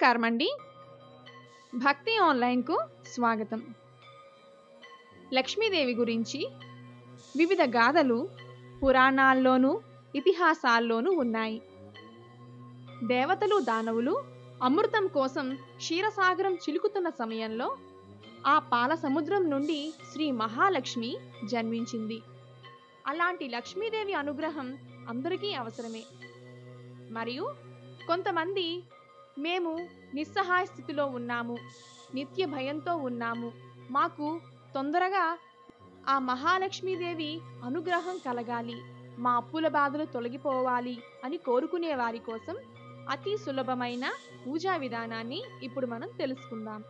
నమస్కారం అండి. భక్తి ఆన్లైన్కు స్వాగతం. లక్ష్మీదేవి గురించి వివిధ గాథలు పురాణాల్లోనూ ఇతిహాసాల్లోనూ ఉన్నాయి. దేవతలు దానవులు అమృతం కోసం క్షీరసాగరం చిలుకుతున్న సమయంలో ఆ పాల సముద్రం నుండి శ్రీ మహాలక్ష్మి జన్మించింది. అలాంటి లక్ష్మీదేవి అనుగ్రహం అందరికీ అవసరమే. మరియు కొంతమంది మేము నిస్సహాయ స్థితిలో ఉన్నాము, నిత్య భయంతో ఉన్నాము, మాకు తొందరగా ఆ మహాలక్ష్మీదేవి అనుగ్రహం కలగాలి, మా అప్పుల బాధలు తొలగిపోవాలి అని కోరుకునే వారి కోసం అతి సులభమైన పూజా విధానాన్ని ఇప్పుడు మనం తెలుసుకుందాం.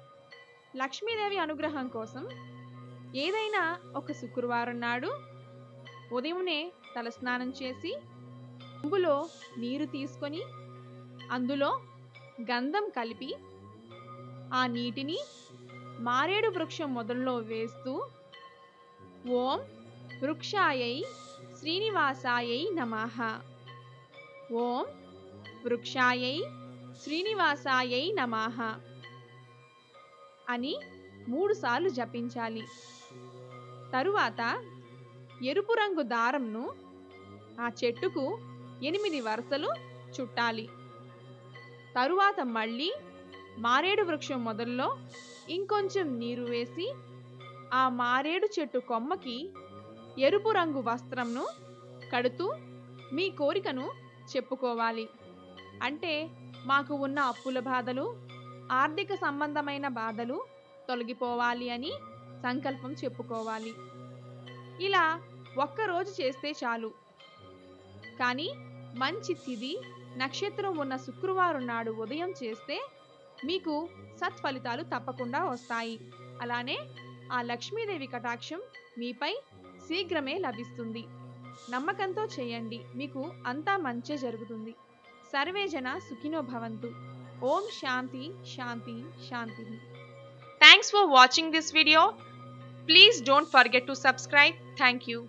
లక్ష్మీదేవి అనుగ్రహం కోసం ఏదైనా ఒక శుక్రవారం నాడు ఉదయమునే తలస్నానం చేసి చెంబులో నీరు తీసుకొని అందులో గంధం కలిపి ఆ నీటిని మారేడు వృక్షం మొదల్లో వేస్తూ ఓం వృక్షాయై శ్రీనివాసాయై నమః, ఓం వృక్షాయై శ్రీనివాసాయై నమః అని 3 సార్లు జపించాలి. తరువాత ఎరుపు రంగు దారంను ఆ చెట్టుకు 8 వరుసలు చుట్టాలి. తరువాత మళ్ళీ మారేడు వృక్షం మొదల్లో ఇంకొంచెం నీరు వేసి ఆ మారేడు చెట్టు కొమ్మకి ఎరుపు రంగు వస్త్రంను కడుతూ మీ కోరికను చెప్పుకోవాలి. అంటే మాకు ఉన్న అప్పుల బాధలు, ఆర్థిక సంబంధమైన బాధలు తొలగిపోవాలి అని సంకల్పం చెప్పుకోవాలి. ఇలా ఒక్కరోజు చేస్తే చాలు. కానీ మంచి తిథి నక్షత్రం ఉన్న శుక్రవారం నాడు ఉదయం చేస్తే మీకు సత్ఫలితాలు తప్పకుండా వస్తాయి. అలానే ఆ లక్ష్మీదేవి కటాక్షం మీపై శీఘ్రమే లభిస్తుంది. నమ్మకంతో చేయండి, మీకు అంతా మంచే జరుగుతుంది. సర్వే జన సుఖినో భవంతు. ఓం శాంతి శాంతి శాంతి. Thanks for watching this video. Please don't forget to subscribe. Thank you.